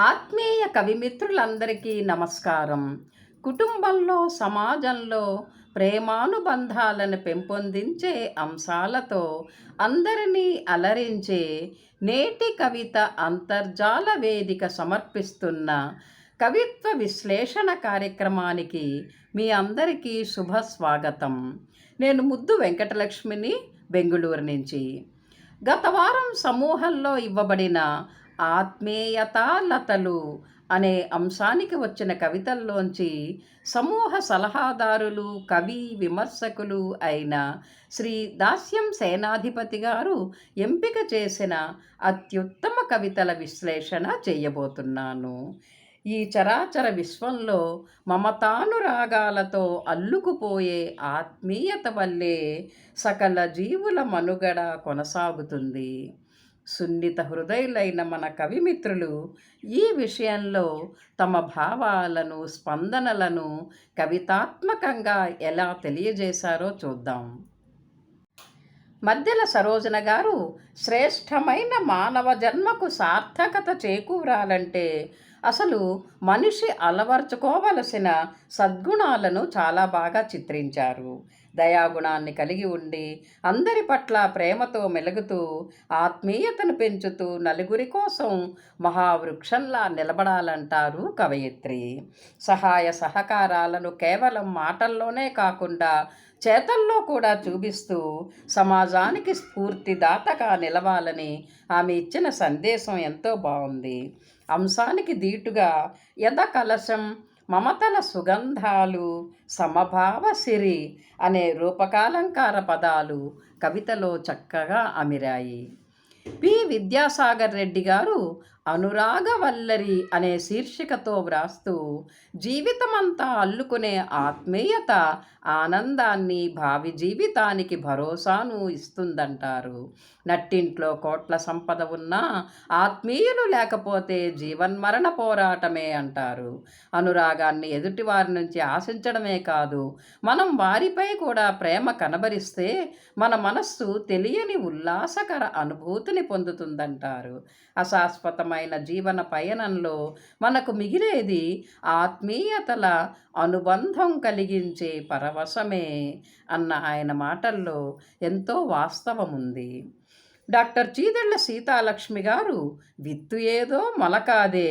ఆత్మీయ కవిమిత్రులందరికీ నమస్కారం. కుటుంబంలో, సమాజంలో ప్రేమానుబంధాలను పెంపొందించే అంశాలతో అందరినీ అలరించే నేటి కవిత అంతర్జాల వేదిక సమర్పిస్తున్న కవిత్వ విశ్లేషణ కార్యక్రమానికి మీ అందరికీ శుభస్వాగతం. నేను ముద్దు వెంకటలక్ష్మిని, బెంగుళూరు నుంచి. గత వారం సమూహంలో ఇవ్వబడిన ఆత్మీయతాలతలు అనే అంశానికి వచ్చిన కవితల్లోంచి సమూహ సలహాదారులు, కవి, విమర్శకులు అయిన శ్రీ దాస్యం సేనాధిపతి గారు ఎంపిక చేసిన అత్యుత్తమ కవితల విశ్లేషణ చేయబోతున్నాను. ఈ చరాచర విశ్వంలో మమతానురాగాలతో అల్లుకుపోయే ఆత్మీయత వల్లే సకల జీవుల మనుగడ కొనసాగుతుంది. సున్నిత హృదయులైన మన కవిమిత్రులు ఈ విషయంలో తమ భావాలను, స్పందనలను కవితాత్మకంగా ఎలా తెలియజేశారో చూద్దాం. మద్దెల సరోజన గారు శ్రేష్టమైన మానవ జన్మకు సార్థకత చేకూరాలంటే అసలు మనిషి అలవర్చుకోవలసిన సద్గుణాలను చాలా బాగా చిత్రించారు. దయాగుణాన్ని కలిగి ఉండి అందరి పట్ల ప్రేమతో మెలుగుతూ ఆత్మీయతను పెంచుతూ నలుగురి కోసం మహావృక్షంలా నిలబడాలంటారు కవయిత్రి. సహాయ సహకారాలను కేవలం మాటల్లోనే కాకుండా చేతల్లో కూడా చూపిస్తూ సమాజానికి స్ఫూర్తిదాతగా నిలవాలని ఆమె ఇచ్చిన సందేశం ఎంతో బాగుంది. అంశానికి దీటుగా యద కలశం, మమతల సుగంధాలు, సమభావ సిరి అనే రూపకాలంకార పదాలు కవితలో చక్కగా అమిరాయి. పి విద్యాసాగర్ రెడ్డి గారు అనురాగవల్లరి అనే శీర్షికతో వ్రాస్తూ జీవితమంతా అల్లుకునే ఆత్మీయత ఆనందాన్ని, భావి జీవితానికి భరోసాను ఇస్తుందంటారు. నట్టింట్లో కోట్ల సంపద ఉన్నా ఆత్మీయులు లేకపోతే జీవన్మరణ పోరాటమే అంటారు. అనురాగాన్ని ఎదుటివారి నుంచి ఆశించడమే కాదు, మనం వారిపై కూడా ప్రేమ కనబరిస్తే మన మనస్సు తెలియని ఉల్లాసకర అనుభూతిని పొందుతుందంటారు. అశాశ్వతమైన జీవన పయనంలో మనకు మిగిలేది ఆత్మీయతల అనుబంధం కలిగించే పరవశమే అన్న ఆయన మాటల్లో ఎంతో వాస్తవముంది. డాక్టర్ చీదెళ్ల సీతాలక్ష్మి గారు విత్తు ఏదో మొలకాదే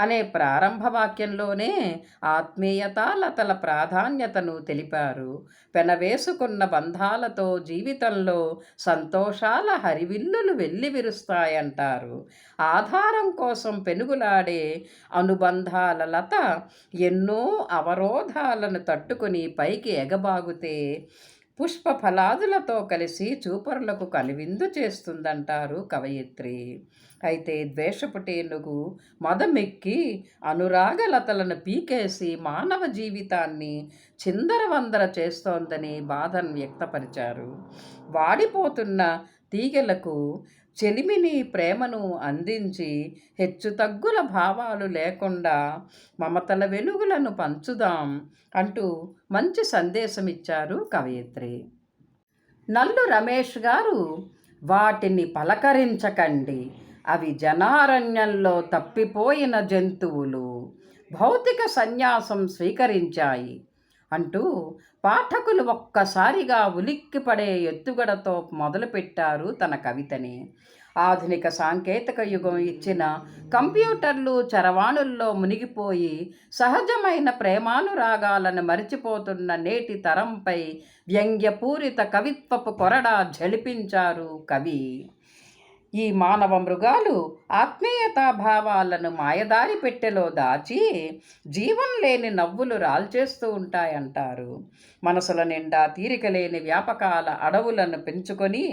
అనే ప్రారంభ వాక్యంలోనే ఆత్మీయతాలతల ప్రాధాన్యతను తెలిపారు. పెనవేసుకున్న బంధాలతో జీవితంలో సంతోషాల హరివిల్లులు వెల్లివిరుస్తాయంటారు. ఆధారం కోసం పెనుగులాడే అనుబంధాల లత ఎన్నో అవరోధాలను తట్టుకుని పైకి ఎగబాగుతే పుష్ప ఫలాదులతో కలిసి చూపరులకు కనువిందు చేస్తుందంటారు కవయిత్రి. అయితే ద్వేషపు టేనుగు మదమెక్కి అనురాగలతలను పీకేసి మానవ జీవితాన్ని చిందరవందర చేస్తోందని బాధను వ్యక్తపరిచారు. వాడిపోతున్న తీగలకు చెలిమిని, ప్రేమను అందించి హెచ్చుతగ్గుల భావాలు లేకుండా మమతల వెలుగులను పంచుదాం అంటూ మంచి సందేశం ఇచ్చారు కవయిత్రి. నల్లు రమేష్ గారు వాటిని పలకరించకండి, అవి జనారణ్యంలో తప్పిపోయిన జంతువులు, భౌతిక సన్యాసం స్వీకరించాయి అంటూ పాఠకులు ఒక్కసారిగా ఉలిక్కిపడే ఎత్తుగడతో మొదలుపెట్టారు తన కవితని. ఆధునిక సాంకేతిక యుగం ఇచ్చిన కంప్యూటర్లు, చరవాణుల్లో మునిగిపోయి సహజమైన ప్రేమానురాగాలను మరిచిపోతున్న నేటి తరంపై వ్యంగ్యపూరిత కవిత్వపు కొరడా ఝళిపించారు కవి. ఈ మానవ మృగాలు ఆత్మీయతాభావాలను మాయదారి పెట్టెలో దాచి జీవం లేని నవ్వులు రాల్చేస్తూ ఉంటాయంటారు. మనసుల నిండా తీరిక లేని వ్యాపకాల అడవులను పెంచుకొని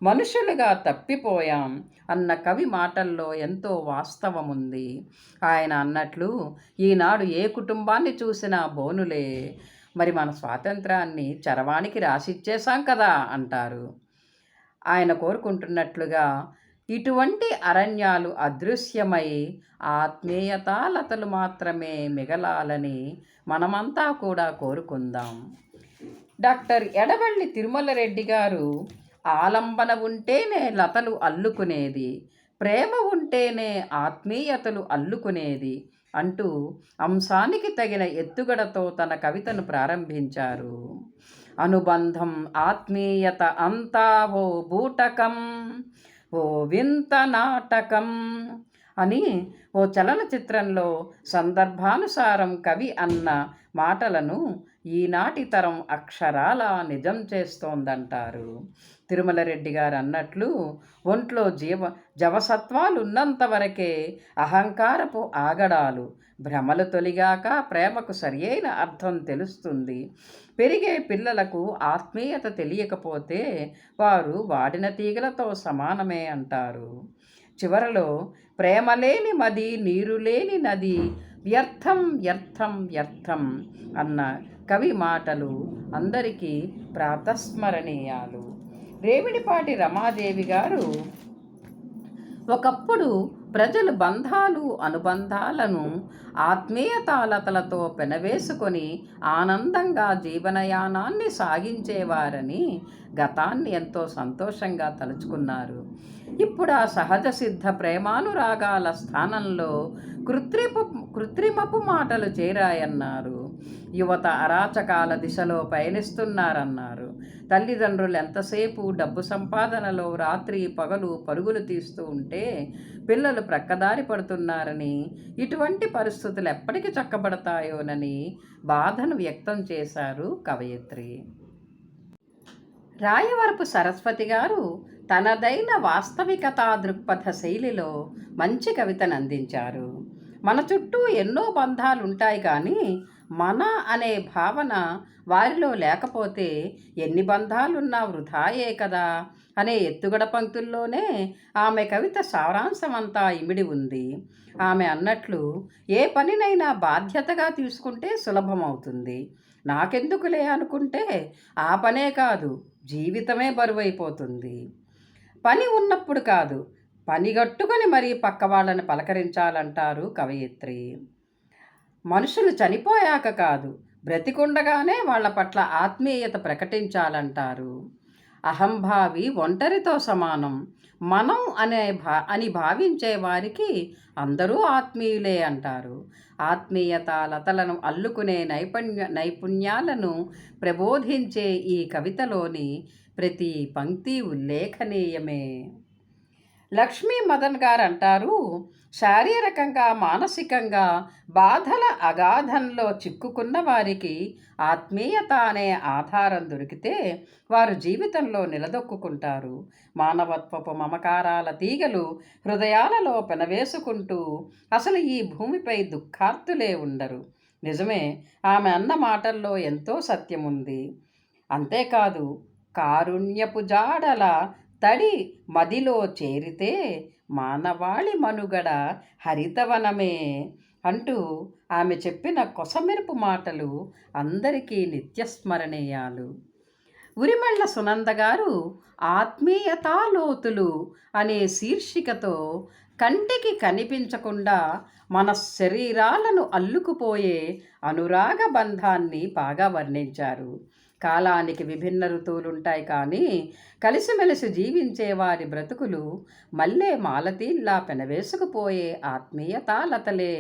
మనుషులుగా తప్పిపోయాం అన్న కవి మాటల్లో ఎంతో వాస్తవముంది. ఆయన అన్నట్లు ఈనాడు ఏ కుటుంబాన్ని చూసినా బోనులే, మరి మన స్వాతంత్రాన్ని చరవాణికి రాసిచ్చేశాం కదా అంటారు. ఆయన కోరుకుంటున్నట్లుగా ఇటువంటి అరణ్యాలు అదృశ్యమై ఆత్మీయతాలతలు మాత్రమే మిగలాలని మనమంతా కూడా కోరుకుందాం. డాక్టర్ ఎడవల్లి తిరుమల రెడ్డి గారు ఆలంబన ఉంటేనే లతలు అల్లుకునేది, ప్రేమ ఉంటేనే ఆత్మీయతలు అల్లుకునేది అంటూ అంశానికి తగిన ఎత్తుగడతో తన కవితను ప్రారంభించారు. అనుబంధం ఆత్మీయత అంతా ఓ బూటకం, ఓ వింత నాటకం అని ఓ చలనచిత్రంలో సందర్భానుసారం కవి అన్న మాటలను ఈనాటి తరం అక్షరాల నిజం చేస్తోందంటారు. తిరుమల రెడ్డి గారు అన్నట్లు ఒంట్లో జవసత్వాలు ఉన్నంత వరకే అహంకారపు ఆగడాలు, భ్రమలు తొలిగాక ప్రేమకు సరియైన అర్థం తెలుస్తుంది. పెరిగే పిల్లలకు ఆత్మీయత తెలియకపోతే వారు వాడిన తీగలతో సమానమే అంటారు. చివరలో ప్రేమ లేని మది, నీరు లేని నది, వ్యర్థం వ్యర్థం వ్యర్థం అన్న కవి మాటలు అందరికీ ప్రాతస్మరణీయాలు. రేవిడిపాటి రమాదేవి గారు ఒకప్పుడు ప్రజలు బంధాలు అనుబంధాలను ఆత్మీయతాలతలతో పెనవేసుకొని ఆనందంగా జీవనయానాన్ని సాగించేవారని గతాన్ని ఎంతో సంతోషంగా తలుచుకున్నారు. ఇప్పుడు ఆ సహజ సిద్ధ ప్రేమానురాగాల స్థానంలో కృత్రిమపు మాటలు చేరాయన్నారు. యువత అరాచకాల దిశలో పయనిస్తున్నారన్నారు. తల్లిదండ్రులు ఎంతసేపు డబ్బు సంపాదనలో రాత్రి పగలు పరుగులు తీస్తూ ఉంటే పిల్లలు ప్రక్కదారి పడుతున్నారని, ఇటువంటి పరిస్థితులు ఎప్పటికి చక్కబడతాయోనని బాధను వ్యక్తం చేశారు కవయిత్రి. రాయవరపు సరస్వతి గారు తనదైన వాస్తవికతా దృక్పథ శైలిలో మంచి కవితను అందించారు. మన చుట్టూ ఎన్నో బంధాలుంటాయి కానీ మన అనే భావన వారిలో లేకపోతే ఎన్ని బంధాలున్నా వృధాయే కదా అనే ఎత్తుగడ పంక్తుల్లోనే ఆమె కవిత సారాంశమంతా ఇమిడి ఉంది. ఆమె అన్నట్లు ఏ పనినైనా బాధ్యతగా తీసుకుంటే సులభమవుతుంది. నాకెందుకులే అనుకుంటే ఆ పనే కాదు, జీవితమే బరువైపోతుంది. పని ఉన్నప్పుడు కాదు, పనిగట్టుకొని మరీ పక్క వాళ్ళని పలకరించాలంటారు కవయిత్రి. మనుషులు చనిపోయాక కాదు, బ్రతికుండగానే వాళ్ళ పట్ల ఆత్మీయత ప్రకటించాలంటారు. అహంభావి ఒంటరితో సమానం, మనం అని భావించే వారికి అందరూ ఆత్మీయులే అంటారు. ఆత్మీయత లతలను అల్లుకునే నైపుణ్యాలను ప్రబోధించే ఈ కవితలోని ప్రతి పంక్తి ఉల్లేఖనీయమే. లక్ష్మీ మదన్ గారు అంటారు, శారీరకంగా మానసికంగా బాధల అగాధంలో చిక్కుకున్న వారికి ఆత్మీయత అనే ఆధారం దొరికితే వారు జీవితంలో నిలదొక్కుంటారు. మానవత్వపు మమకారాల తీగలు హృదయాలలో పెనవేసుకుంటూ అసలు ఈ భూమిపై దుఃఖార్తులే ఉండరు. నిజమే, ఆమె అన్న మాటల్లో ఎంతో సత్యముంది. అంతేకాదు, కారుణ్యపు జాడల తడి మదిలో చేరితే మానవాళి మనుగడ హరితవనమే అంటూ ఆమె చెప్పిన కొసమెరుపు మాటలు అందరికీ నిత్యస్మరణీయాలు. ఉరిమళ్ళ సునంద గారు ఆత్మీయతాలోతులు అనే శీర్షికతో కంటికి కనిపించకుండా మన శరీరాలను అల్లుకుపోయే అనురాగ బంధాన్ని బాగా వర్ణించారు. కాలానికి విభిన్న ఋతువులుంటాయి కానీ కలిసిమెలిసి జీవించే వారి బ్రతుకులు మల్లె మాలతీల్లా పెనవేసుకుపోయే ఆత్మీయతాలతలే,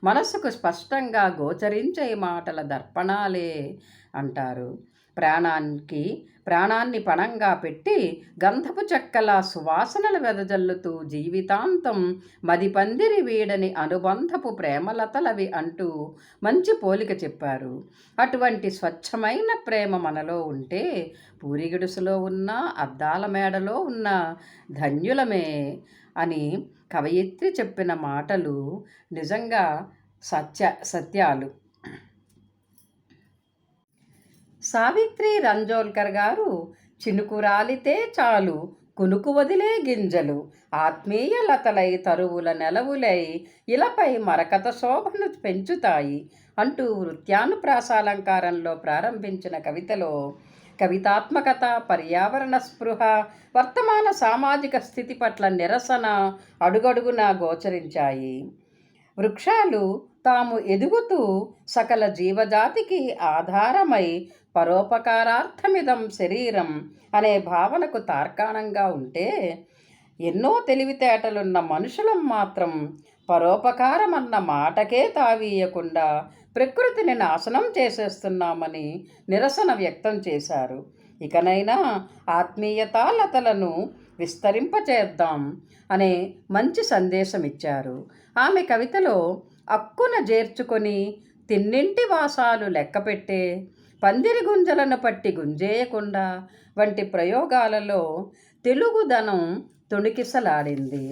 మనసుకు స్పష్టంగా గోచరించే మాటల దర్పణాలే అంటారు. ప్రాణాన్ని పణంగా పెట్టి గంధపు చెక్కల సువాసనలు వెదజల్లుతూ జీవితాంతం మదిపందిరి వీడని అనుబంధపు ప్రేమలతలవి అంటూ మంచి పోలిక చెప్పారు. అటువంటి స్వచ్ఛమైన ప్రేమ మనలో ఉంటే పూరిగిడుసులో ఉన్న అద్దాల మేడలో ఉన్న ధన్యులమే అని కవయిత్రి చెప్పిన మాటలు నిజంగా సత్యాలు. సావిత్రి రంజోల్కర్ గారు చినుకు రాలితే చాలు కునుకు వదిలే గింజలు ఆత్మీయ లతలై తరువుల నెలవులై ఇలపై మరకత శోభను పెంచుతాయి అంటూ వృత్యానుప్రాసాలంకారంలో ప్రారంభించిన కవితలో కవితాత్మకత, పర్యావరణ స్పృహ, వర్తమాన సామాజిక స్థితి పట్ల నిరసన అడుగడుగునా గోచరించాయి. వృక్షాలు తాము ఎదుగుతూ సకల జీవజాతికి ఆధారమై పరోపకారార్థమిదం శరీరం అనే భావనకు తార్కాణంగా ఉంటే ఎన్నో తెలివితేటలున్న మనుషులం మాత్రం పరోపకారం అన్న మాటకే తావీయకుండా ప్రకృతిని నాశనం చేసేస్తున్నామని నిరసన వ్యక్తం చేశారు. ఇకనైనా ఆత్మీయతాలతలను విస్తరింపచేద్దాం అనే మంచి సందేశం ఇచ్చారు. ఆమె కవితలో అక్కున చేర్చుకొని తిన్నింటి వాసాలు లెక్కపెట్టే పందిరి గుంజలను పట్టి గుంజేయకుండా వంటి ప్రయోగాలలో తెలుగుదనం తొణికిసలాడింది.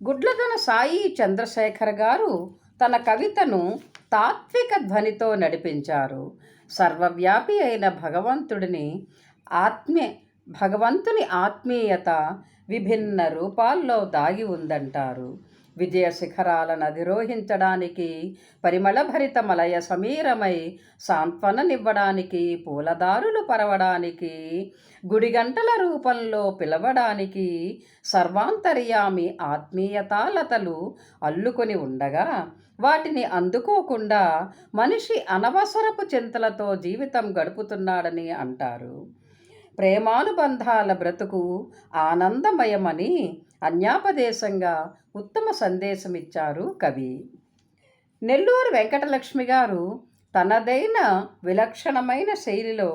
గుడ్లదన సాయి చంద్రశేఖర్ గారు తన కవితను తాత్విక ధ్వనితో నడిపించారు. సర్వవ్యాపి అయిన భగవంతుని ఆత్మీయత విభిన్న రూపాల్లో దాగి ఉందంటారు. విజయ శిఖరాలను అధిరోహించడానికి, పరిమళభరిత మలయ సమీరమై సాంత్వననివ్వడానికి, పూలదారులు పరవడానికి, గుడిగంటల రూపంలో పిలవడానికి సర్వాంతర్యామి ఆత్మీయతాలతలు అల్లుకొని ఉండగా వాటిని అందుకోకుండా మనిషి అనవసరపు చింతలతో జీవితం గడుపుతున్నాడని అంటారు. ప్రేమానుబంధాల బ్రతుకు ఆనందమయమని అన్యాపదేశంగా ఉత్తమ సందేశమిచ్చారు కవి. నెల్లూరు వెంకటలక్ష్మి గారు తనదైన విలక్షణమైన శైలిలో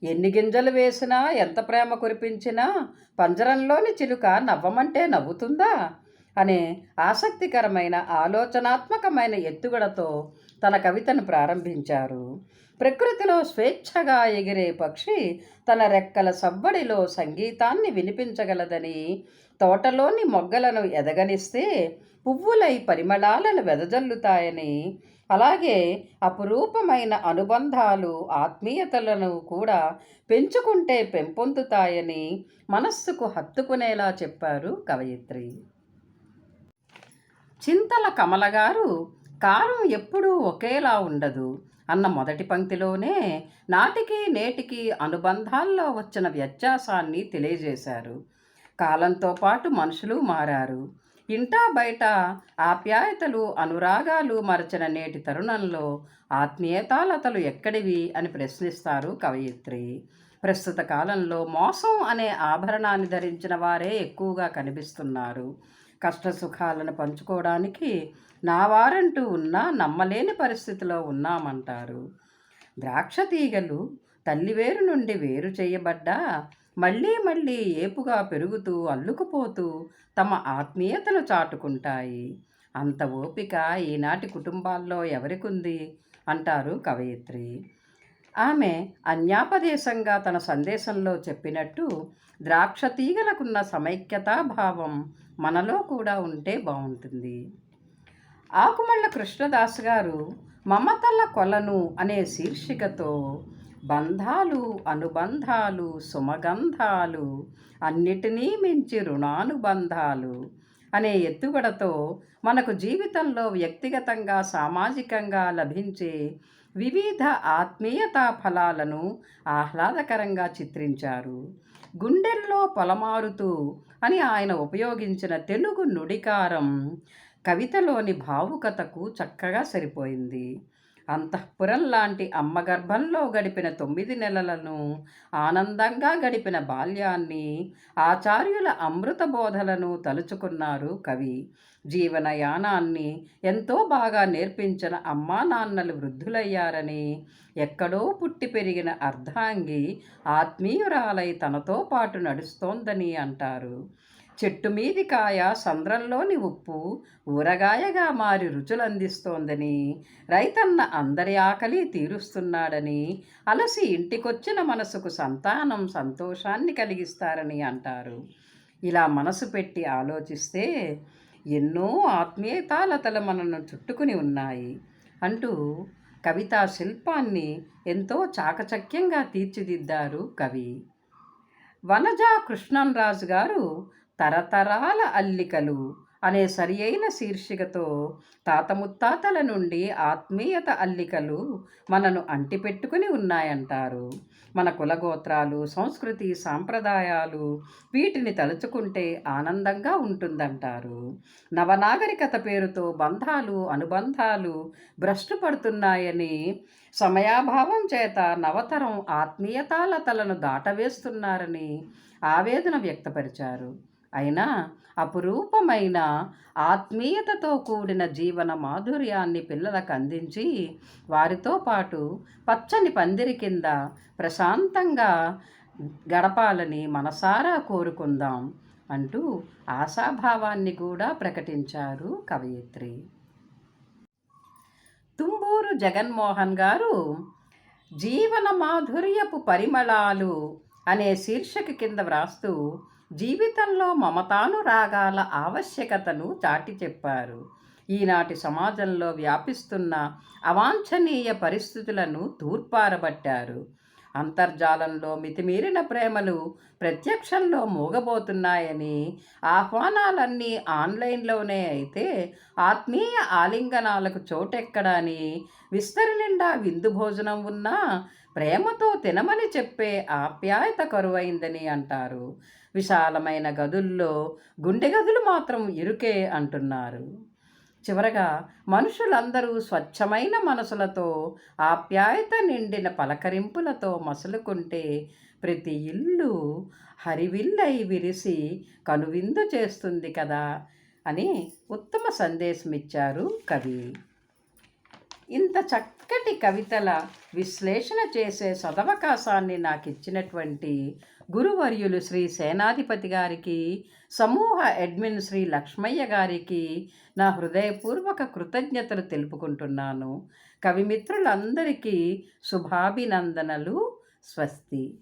ఎన్ని గింజలు వేసినా, ఎంత ప్రేమ కురిపించినా పంజరంలోని చిలుక నవ్వమంటే నవ్వుతుందా అనే ఆసక్తికరమైన ఆలోచనాత్మకమైన ఎత్తుగడతో తన కవితను ప్రారంభించారు. ప్రకృతిలో స్వేచ్ఛగా ఎగిరే పక్షి తన రెక్కల సవ్వడిలో సంగీతాన్ని వినిపించగలదని, తోటలోని మొగ్గలను ఎదగనిస్తే పువ్వులై పరిమళాలను వెదజల్లుతాయని, అలాగే అపురూపమైన అనుబంధాలు ఆత్మీయతలను కూడా పెంచుకుంటే పెంపొందుతాయని మనస్సుకు హత్తుకునేలా చెప్పారు కవయిత్రి. చింతల కమల గారు కాలం ఎప్పుడూ ఒకేలా ఉండదు అన్న మొదటి పంక్తిలోనే నాటికి నేటికి అనుబంధాల్లో వచ్చిన వ్యత్యాసాన్ని తెలియజేశారు. కాలంతో పాటు మనుషులు మారారు. ఇంటా బయట ఆప్యాయతలు, అనురాగాలు మరచిన నేటి తరుణంలో ఆత్మీయతాలతలు ఎక్కడివి అని ప్రశ్నిస్తారు కవయిత్రి. ప్రస్తుత కాలంలో మోసం అనే ఆభరణాన్ని ధరించిన వారే ఎక్కువగా కనిపిస్తున్నారు. కష్టసుఖాలను పంచుకోవడానికి నా వారంటూ ఉన్నా నమ్మలేని పరిస్థితిలో ఉన్నామంటారు. ద్రాక్ష తీగలు తల్లివేరు నుండి వేరు చేయబడ్డా మళ్ళీ మళ్ళీ ఏపుగా పెరుగుతూ అల్లుకుపోతూ తమ ఆత్మీయతను చాటుకుంటాయి. అంత ఓపిక ఈనాటి కుటుంబాల్లో ఎవరికుంది అంటారు కవయిత్రి. ఆమె అన్యాపదేశంగా తన సందేశంలో చెప్పినట్టు ద్రాక్ష తీగలకున్న సమైక్యతా భావం మనలో కూడా ఉంటే బాగుంటుంది. ఆకుమళ్ళ కృష్ణదాస్ గారు మమతల కొలను అనే శీర్షికతో బంధాలు, అనుబంధాలు, సుమగంధాలు, అన్నిటినీ మించి రుణానుబంధాలు అనే ఎత్తుగడతో మనకు జీవితంలో వ్యక్తిగతంగా, సామాజికంగా లభించే వివిధ ఆత్మీయతా ఫలాలను ఆహ్లాదకరంగా చిత్రించారు. గుండెల్లో పొలమారుతూ అని ఆయన ఉపయోగించిన తెలుగు నుడికారం కవితలోని భావుకతకు చక్కగా సరిపోయింది. అంతఃపురం లాంటి అమ్మ గర్భంలో గడిపిన 9 నెలలను, ఆనందంగా గడిపిన బాల్యాన్ని, ఆచార్యుల అమృత బోధలను తలుచుకున్నారు కవి. జీవనయానాన్ని ఎంతో బాగా నేర్పించిన అమ్మా నాన్నలు వృద్ధులయ్యారని, ఎక్కడో పుట్టి పెరిగిన అర్ధాంగి ఆత్మీయురాలై తనతో పాటు నడుస్తోందని అంటారు. చెట్టు మీది కాయ సంద్రంలోని ఉప్పు ఊరగాయగా మారి రుచులందిస్తోందని, రైతన్న అందరి ఆకలి తీరుస్తున్నాడని, అలసి ఇంటికొచ్చిన మనసుకు సంతానం సంతోషాన్ని కలిగిస్తారని అంటారు. ఇలా మనసు పెట్టి ఆలోచిస్తే ఎన్నో ఆత్మీయతాలతలు మనను చుట్టుకుని ఉన్నాయి అంటూ కవితా శిల్పాన్ని ఎంతో చాకచక్యంగా తీర్చిదిద్దారు కవి. వనజా కృష్ణంరాజు గారు తరతరాల అల్లికలు అనే సరియైన శీర్షికతో తాత ముత్తాతల నుండి ఆత్మీయత అల్లికలు మనను అంటిపెట్టుకుని ఉన్నాయంటారు. మన కులగోత్రాలు, సంస్కృతి, సాంప్రదాయాలు వీటిని తలుచుకుంటే ఆనందంగా ఉంటుందంటారు. నవనాగరికత పేరుతో బంధాలు, అనుబంధాలు భ్రష్టు పడుతున్నాయని, సమయాభావం చేత నవతరం ఆత్మీయతాలతలను దాటవేస్తున్నారని ఆవేదన వ్యక్తపరిచారు. అయినా అపురూపమైన ఆత్మీయతతో కూడిన జీవన మాధుర్యాన్ని పిల్లలకు అందించి వారితో పాటు పచ్చని పందిరి కింద ప్రశాంతంగా గడపాలని మనసారా కోరుకుందాం అంటూ ఆశాభావాన్ని కూడా ప్రకటించారు కవయిత్రి. తుంబూరు జగన్మోహన్ గారు జీవన మాధుర్యపు పరిమళాలు అనే శీర్షిక కింద వ్రాస్తూ జీవితంలో మమతానురాగాల ఆవశ్యకతను చాటి చెప్పారు. ఈనాటి సమాజంలో వ్యాపిస్తున్న అవాంఛనీయ పరిస్థితులను తూర్పారబట్టారు. అంతర్జాలంలో మితిమీరిన ప్రేమలు ప్రత్యక్షంలో మూగబోతున్నాయని, ఆహ్వానాలన్నీ ఆన్లైన్లోనే అయితే ఆత్మీయ ఆలింగనాలకు చోటెక్కడని, విస్తరి నిండా విందు భోజనం ఉన్నా ప్రేమతో తినమని చెప్పే ఆప్యాయత కరువైందని అంటారు. విశాలమైన గదుల్లో గుండె గదులు మాత్రం ఇరుకే అంటున్నారు. చివరగా మనుషులందరూ స్వచ్ఛమైన మనసులతో, ఆప్యాయత నిండిన పలకరింపులతో మసలుకుంటే ప్రతి ఇల్లు హరివిల్లై విరిసి కనువిందు చేస్తుంది కదా అని ఉత్తమ సందేశమిచ్చారు కవి. ఇంత చక్కటి కవితల విశ్లేషణ చేసే సదవకాశాన్ని నాకు ఇచ్చినటువంటి గురువర్యులు శ్రీ సేనాధిపతి గారికి, సమూహ అడ్మిన్ శ్రీ లక్ష్మయ్య గారికి నా హృదయపూర్వక కృతజ్ఞతలు తెలుపుకుంటున్నాను. కవిమిత్రులందరికీ శుభాభినందనలు. స్వస్తి.